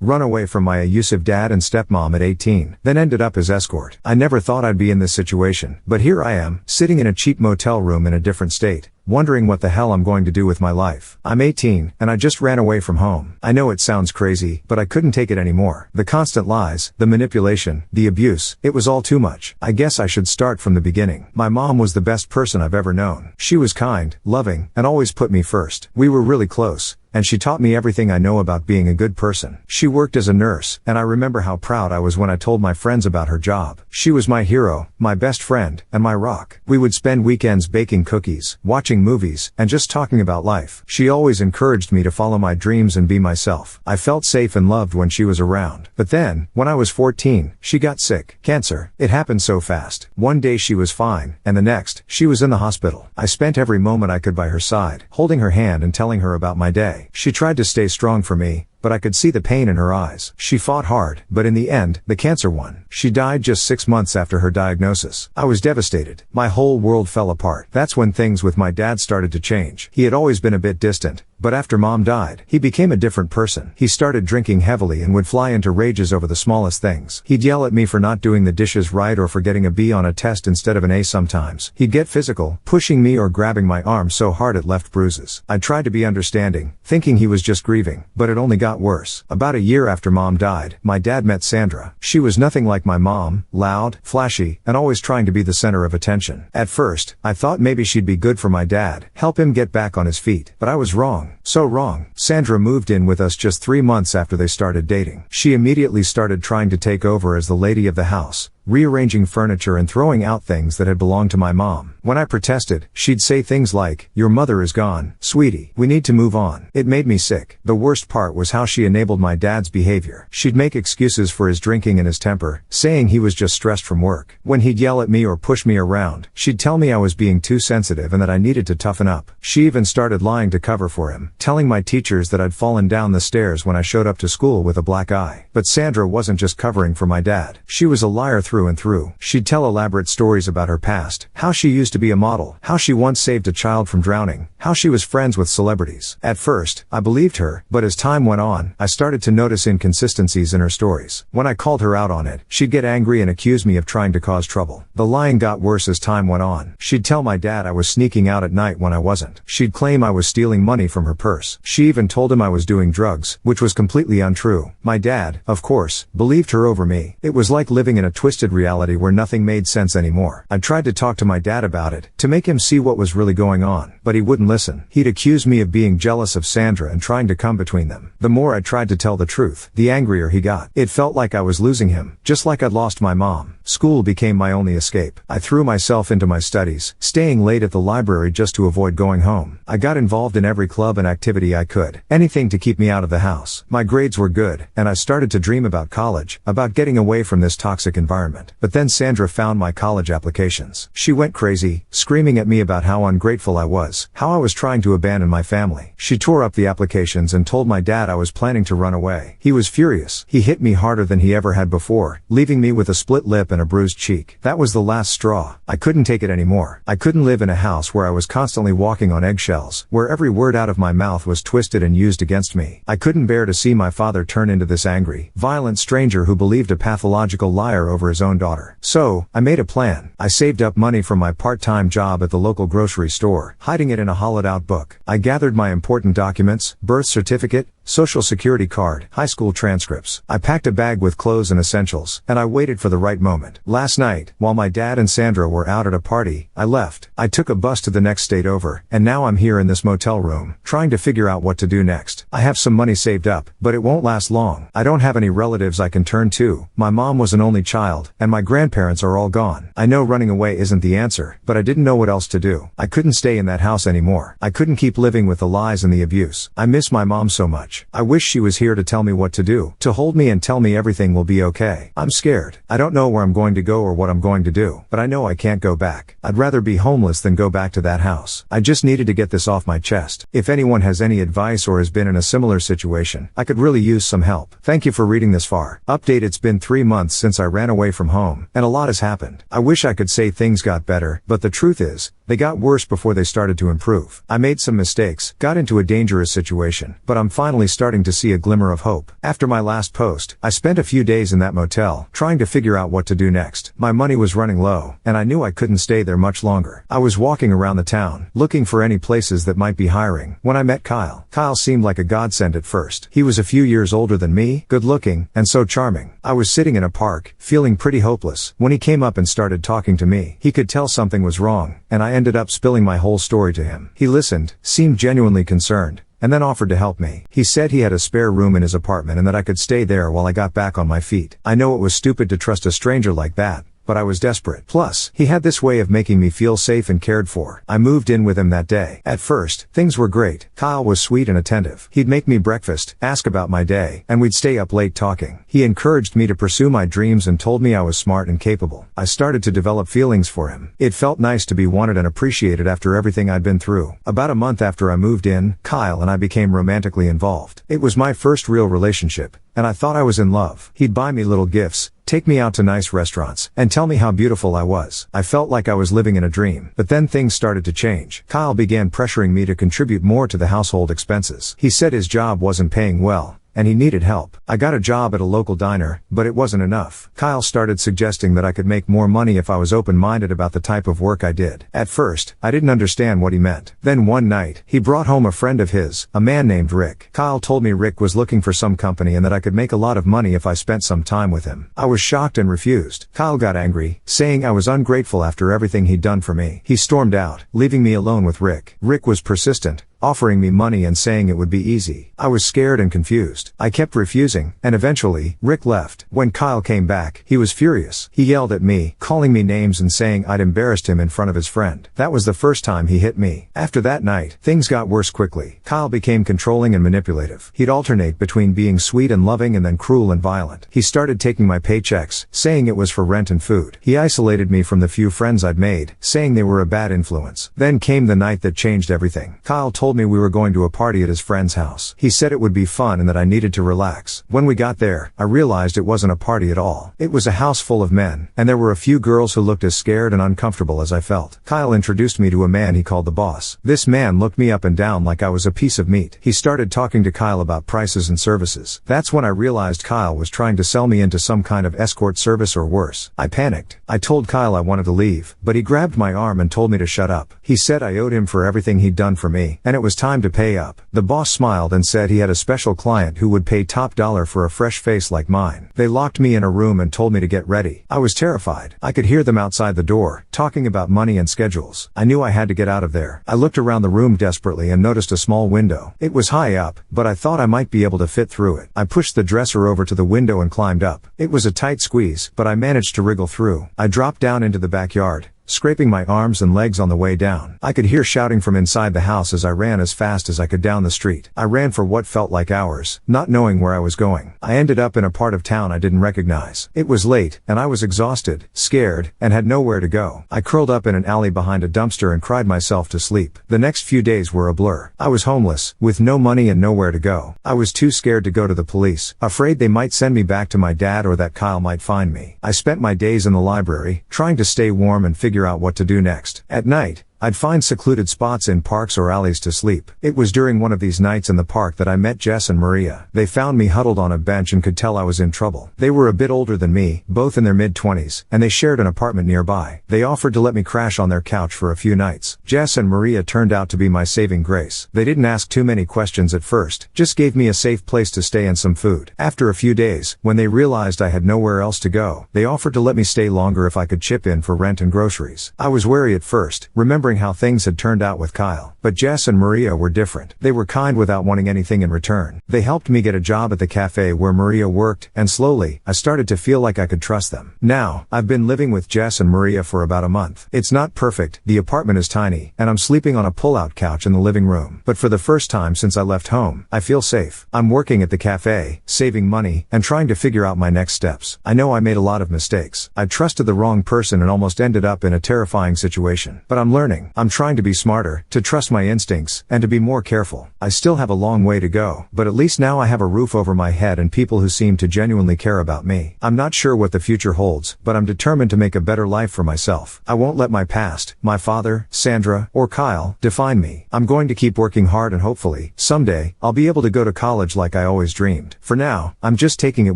run away from my abusive dad and stepmom at 18, then ended up as escort. I never thought I'd be in this situation, but here I am, sitting in a cheap motel room in a different state, wondering what the hell I'm going to do with my life. I'm 18, and I just ran away from home. I know it sounds crazy, but I couldn't take it anymore. The constant lies, the manipulation, the abuse, it was all too much. I guess I should start from the beginning. My mom was the best person I've ever known. She was kind, loving, and always put me first. We were really close, and she taught me everything I know about being a good person. She worked as a nurse, and I remember how proud I was when I told my friends about her job. She was my hero, my best friend, and my rock. We would spend weekends baking cookies, watching movies, and just talking about life. She always encouraged me to follow my dreams and be myself. I felt safe and loved when she was around. But then, when I was 14, she got sick. Cancer. It happened so fast. One day she was fine, and the next, she was in the hospital. I spent every moment I could by her side, holding her hand and telling her about my day. She tried to stay strong for me, but I could see the pain in her eyes. She fought hard, but in the end, the cancer won. She died just 6 months after her diagnosis. I was devastated. My whole world fell apart. That's when things with my dad started to change. He had always been a bit distant, but after mom died, he became a different person. He started drinking heavily and would fly into rages over the smallest things. He'd yell at me for not doing the dishes right or for getting a B on a test instead of an A sometimes. He'd get physical, pushing me or grabbing my arm so hard it left bruises. I tried to be understanding, thinking he was just grieving, but it only got worse. About a year after mom died, my dad met Sandra. She was nothing like my mom, loud, flashy, and always trying to be the center of attention. At first, I thought maybe she'd be good for my dad, help him get back on his feet. But I was wrong. So wrong. Sandra moved in with us just 3 months after they started dating. She immediately started trying to take over as the lady of the house, rearranging furniture and throwing out things that had belonged to my mom. When I protested, she'd say things like, "Your mother is gone, sweetie. We need to move on." It made me sick. The worst part was how she enabled my dad's behavior. She'd make excuses for his drinking and his temper, saying he was just stressed from work. When he'd yell at me or push me around, she'd tell me I was being too sensitive and that I needed to toughen up. She even started lying to cover for him, telling my teachers that I'd fallen down the stairs when I showed up to school with a black eye. But Sandra wasn't just covering for my dad. She was a liar through and through. She'd tell elaborate stories about her past, how she used to be a model, how she once saved a child from drowning, how she was friends with celebrities. At first, I believed her, but as time went on, I started to notice inconsistencies in her stories. When I called her out on it, she'd get angry and accuse me of trying to cause trouble. The lying got worse as time went on. She'd tell my dad I was sneaking out at night when I wasn't. She'd claim I was stealing money from her purse. She even told him I was doing drugs, which was completely untrue. My dad, of course, believed her over me. It was like living in a twisted reality where nothing made sense anymore. I tried to talk to my dad about it, to make him see what was really going on, but he wouldn't listen. He'd accuse me of being jealous of Sandra and trying to come between them. The more I tried to tell the truth, the angrier he got. It felt like I was losing him, just like I'd lost my mom. School became my only escape. I threw myself into my studies, staying late at the library just to avoid going home. I got involved in every club and activity I could, anything to keep me out of the house. My grades were good, and I started to dream about college, about getting away from this toxic environment. But then Sandra found my college applications. She went crazy, screaming at me about how ungrateful I was, how I was trying to abandon my family. She tore up the applications and told my dad I was planning to run away. He was furious. He hit me harder than he ever had before, leaving me with a split lip and a bruised cheek. That was the last straw. I couldn't take it anymore. I couldn't live in a house where I was constantly walking on eggshells, where every word out of my mouth was twisted and used against me. I couldn't bear to see my father turn into this angry, violent stranger who believed a pathological liar over his own daughter. So, I made a plan. I saved up money from my part-time job at the local grocery store, hiding it in a hollowed-out book. I gathered my important documents, birth certificate, social security card, high school transcripts. I packed a bag with clothes and essentials, and I waited for the right moment. Last night, while my dad and Sandra were out at a party, I left. I took a bus to the next state over, and now I'm here in this motel room, trying to figure out what to do next. I have some money saved up, but it won't last long. I don't have any relatives I can turn to. My mom was an only child, and my grandparents are all gone. I know running away isn't the answer, but I didn't know what else to do. I couldn't stay in that house anymore. I couldn't keep living with the lies and the abuse. I miss my mom so much. I wish she was here to tell me what to do, to hold me and tell me everything will be okay. I'm scared. I don't know where I'm going to go or what I'm going to do, but I know I can't go back. I'd rather be homeless than go back to that house. I just needed to get this off my chest. If anyone has any advice or has been in a similar situation, I could really use some help. Thank you for reading this far. Update: it's been 3 months since I ran away from home, and a lot has happened. I wish I could say things got better, but the truth is, they got worse before they started to improve. I made some mistakes, got into a dangerous situation, but I'm finally finally starting to see a glimmer of hope. After my last post, I spent a few days in that motel, trying to figure out what to do next. My money was running low, and I knew I couldn't stay there much longer. I was walking around the town, looking for any places that might be hiring, when I met Kyle. Kyle seemed like a godsend at first. He was a few years older than me, good looking, and so charming. I was sitting in a park, feeling pretty hopeless, when he came up and started talking to me. He could tell something was wrong, and I ended up spilling my whole story to him. He listened, seemed genuinely concerned, and then offered to help me. He said he had a spare room in his apartment and that I could stay there while I got back on my feet. I know it was stupid to trust a stranger like that, but I was desperate. Plus, he had this way of making me feel safe and cared for. I moved in with him that day. At first, things were great. Kyle was sweet and attentive. He'd make me breakfast, ask about my day, and we'd stay up late talking. He encouraged me to pursue my dreams and told me I was smart and capable. I started to develop feelings for him. It felt nice to be wanted and appreciated after everything I'd been through. About a month after I moved in, Kyle and I became romantically involved. It was my first real relationship, and I thought I was in love. He'd buy me little gifts, take me out to nice restaurants, and tell me how beautiful I was. I felt like I was living in a dream. But then things started to change. Kyle began pressuring me to contribute more to the household expenses. He said his job wasn't paying well, and he needed help. I got a job at a local diner, but it wasn't enough. Kyle started suggesting that I could make more money if I was open-minded about the type of work I did. At first, I didn't understand what he meant. Then one night, he brought home a friend of his, a man named Rick. Kyle told me Rick was looking for some company and that I could make a lot of money if I spent some time with him. I was shocked and refused. Kyle got angry, saying I was ungrateful after everything he'd done for me. He stormed out, leaving me alone with Rick. Rick was persistent, offering me money and saying it would be easy. I was scared and confused. I kept refusing, and eventually, Rick left. When Kyle came back, he was furious. He yelled at me, calling me names and saying I'd embarrassed him in front of his friend. That was the first time he hit me. After that night, things got worse quickly. Kyle became controlling and manipulative. He'd alternate between being sweet and loving and then cruel and violent. He started taking my paychecks, saying it was for rent and food. He isolated me from the few friends I'd made, saying they were a bad influence. Then came the night that changed everything. Kyle told me we were going to a party at his friend's house. He said it would be fun and that I needed to relax. When we got there, I realized it wasn't a party at all. It was a house full of men, and there were a few girls who looked as scared and uncomfortable as I felt. Kyle introduced me to a man he called the boss. This man looked me up and down like I was a piece of meat. He started talking to Kyle about prices and services. That's when I realized Kyle was trying to sell me into some kind of escort service or worse. I panicked. I told Kyle I wanted to leave, but he grabbed my arm and told me to shut up. He said I owed him for everything he'd done for me, and it was time to pay up. The boss smiled and said he had a special client who would pay top dollar for a fresh face like mine. They locked me in a room and told me to get ready. I was terrified. I could hear them outside the door, talking about money and schedules. I knew I had to get out of there. I looked around the room desperately and noticed a small window. It was high up, but I thought I might be able to fit through it. I pushed the dresser over to the window and climbed up. It was a tight squeeze, but I managed to wriggle through. I dropped down into the backyard, scraping my arms and legs on the way down. I could hear shouting from inside the house as I ran as fast as I could down the street. I ran for what felt like hours, not knowing where I was going. I ended up in a part of town I didn't recognize. It was late, and I was exhausted, scared, and had nowhere to go. I curled up in an alley behind a dumpster and cried myself to sleep. The next few days were a blur. I was homeless, with no money and nowhere to go. I was too scared to go to the police, afraid they might send me back to my dad or that Kyle might find me. I spent my days in the library, trying to stay warm and figure out what to do next. At night, I'd find secluded spots in parks or alleys to sleep. It was during one of these nights in the park that I met Jess and Maria. They found me huddled on a bench and could tell I was in trouble. They were a bit older than me, both in their mid-20s, and they shared an apartment nearby. They offered to let me crash on their couch for a few nights. Jess and Maria turned out to be my saving grace. They didn't ask too many questions at first, just gave me a safe place to stay and some food. After a few days, when they realized I had nowhere else to go, they offered to let me stay longer if I could chip in for rent and groceries. I was wary at first, remembering how things had turned out with Kyle. But Jess and Maria were different. They were kind without wanting anything in return. They helped me get a job at the cafe where Maria worked, and slowly, I started to feel like I could trust them. Now, I've been living with Jess and Maria for about a month. It's not perfect, the apartment is tiny, and I'm sleeping on a pull-out couch in the living room. But for the first time since I left home, I feel safe. I'm working at the cafe, saving money, and trying to figure out my next steps. I know I made a lot of mistakes. I trusted the wrong person and almost ended up in a terrifying situation. But I'm learning. learning. I'm trying to be smarter, to trust my instincts, and to be more careful. I still have a long way to go, but at least now I have a roof over my head and people who seem to genuinely care about me. I'm not sure what the future holds, but I'm determined to make a better life for myself. I won't let my past, my father, Sandra, or Kyle, define me. I'm going to keep working hard and hopefully, someday, I'll be able to go to college like I always dreamed. For now, I'm just taking it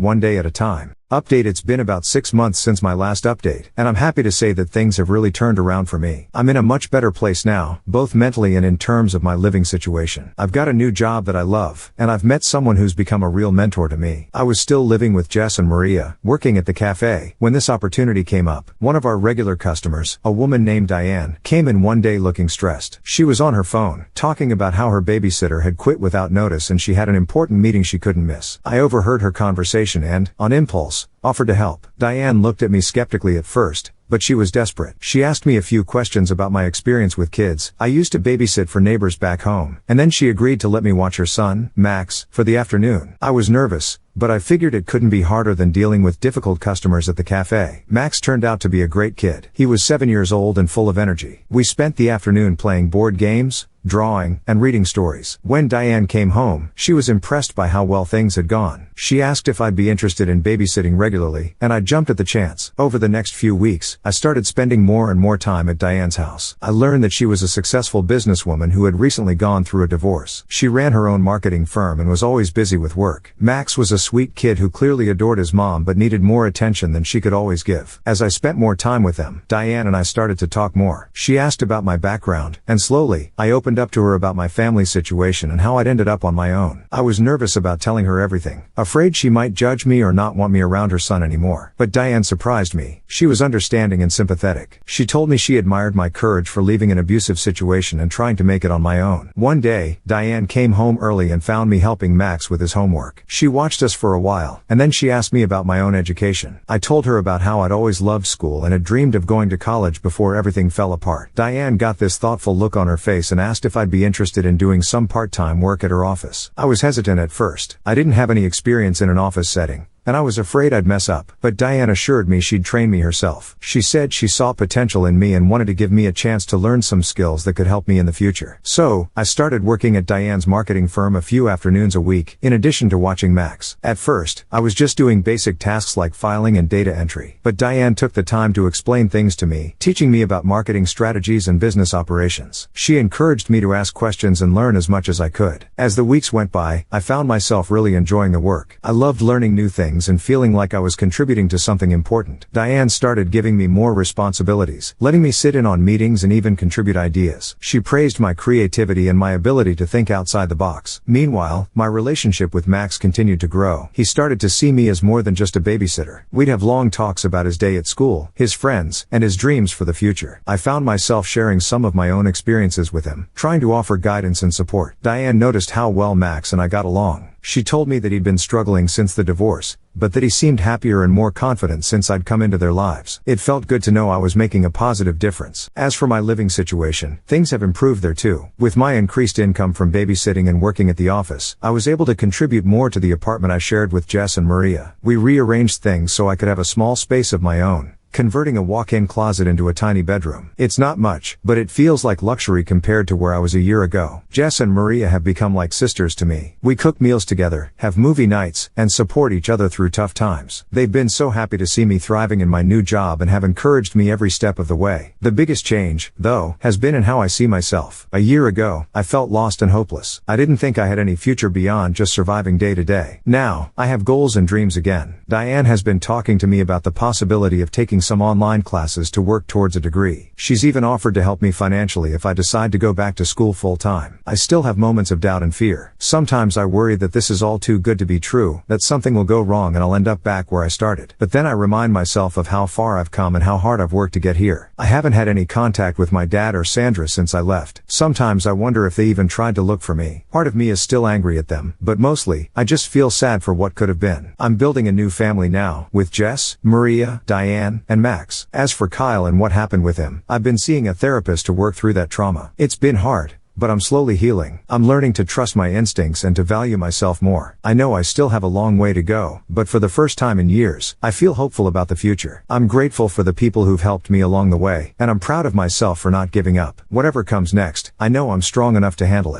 one day at a time. Update: it's been about 6 months since my last update, and I'm happy to say that things have really turned around for me. I'm in a much better place now, both mentally and in terms of my living situation. I've got a new job that I love, and I've met someone who's become a real mentor to me. I was still living with Jess and Maria, working at the cafe, when this opportunity came up. One of our regular customers, a woman named Diane, came in one day looking stressed. She was on her phone, talking about how her babysitter had quit without notice and she had an important meeting she couldn't miss. I overheard her conversation and, on impulse, offered to help. Diane looked at me skeptically at first, but she was desperate. She asked me a few questions about my experience with kids. I used to babysit for neighbors back home, and then she agreed to let me watch her son, Max, for the afternoon. I was nervous, but I figured it couldn't be harder than dealing with difficult customers at the cafe. Max turned out to be a great kid. He was 7 years old and full of energy. We spent the afternoon playing board games, drawing, and reading stories. When Diane came home, she was impressed by how well things had gone. She asked if I'd be interested in babysitting regularly, and I jumped at the chance. Over the next few weeks, I started spending more and more time at Diane's house. I learned that she was a successful businesswoman who had recently gone through a divorce. She ran her own marketing firm and was always busy with work. Max was a sweet kid who clearly adored his mom but needed more attention than she could always give. As I spent more time with them, Diane and I started to talk more. She asked about my background, and slowly, I opened up to her about my family situation and how I'd ended up on my own. I was nervous about telling her everything, afraid she might judge me or not want me around her son anymore. But Diane surprised me. She was understanding and sympathetic. She told me she admired my courage for leaving an abusive situation and trying to make it on my own. One day, Diane came home early and found me helping Max with his homework. She watched us for a while, and then she asked me about my own education. I told her about how I'd always loved school and had dreamed of going to college before everything fell apart. Diane got this thoughtful look on her face and asked if I'd be interested in doing some part-time work at her office. I was hesitant at first. I didn't have any experience in an office setting, and I was afraid I'd mess up. But Diane assured me she'd train me herself. She said she saw potential in me and wanted to give me a chance to learn some skills that could help me in the future. So, I started working at Diane's marketing firm a few afternoons a week, in addition to watching Max. At first, I was just doing basic tasks like filing and data entry. But Diane took the time to explain things to me, teaching me about marketing strategies and business operations. She encouraged me to ask questions and learn as much as I could. As the weeks went by, I found myself really enjoying the work. I loved learning new things and feeling like I was contributing to something important. Diane started giving me more responsibilities, letting me sit in on meetings and even contribute ideas. She praised my creativity and my ability to think outside the box. Meanwhile, my relationship with Max continued to grow. He started to see me as more than just a babysitter. We'd have long talks about his day at school, his friends, and his dreams for the future. I found myself sharing some of my own experiences with him, trying to offer guidance and support. Diane noticed how well Max and I got along. She told me that he'd been struggling since the divorce, but that he seemed happier and more confident since I'd come into their lives. It felt good to know I was making a positive difference. As for my living situation, things have improved there too. With my increased income from babysitting and working at the office, I was able to contribute more to the apartment I shared with Jess and Maria. We rearranged things so I could have a small space of my own, converting a walk-in closet into a tiny bedroom. It's not much, but it feels like luxury compared to where I was a year ago. Jess and Maria have become like sisters to me. We cook meals together, have movie nights, and support each other through tough times. They've been so happy to see me thriving in my new job and have encouraged me every step of the way. The biggest change, though, has been in how I see myself. A year ago, I felt lost and hopeless. I didn't think I had any future beyond just surviving day to day. Now, I have goals and dreams again. Diane has been talking to me about the possibility of taking some online classes to work towards a degree. She's even offered to help me financially if I decide to go back to school full time. I still have moments of doubt and fear. Sometimes I worry that this is all too good to be true, that something will go wrong and I'll end up back where I started. But then I remind myself of how far I've come and how hard I've worked to get here. I haven't had any contact with my dad or Sandra since I left. Sometimes I wonder if they even tried to look for me. Part of me is still angry at them, but mostly, I just feel sad for what could have been. I'm building a new family now, with Jess, Maria, Diane, and Max. As for Kyle and what happened with him, I've been seeing a therapist to work through that trauma. It's been hard, but I'm slowly healing. I'm learning to trust my instincts and to value myself more. I know I still have a long way to go, but for the first time in years, I feel hopeful about the future. I'm grateful for the people who've helped me along the way, and I'm proud of myself for not giving up. Whatever comes next, I know I'm strong enough to handle it.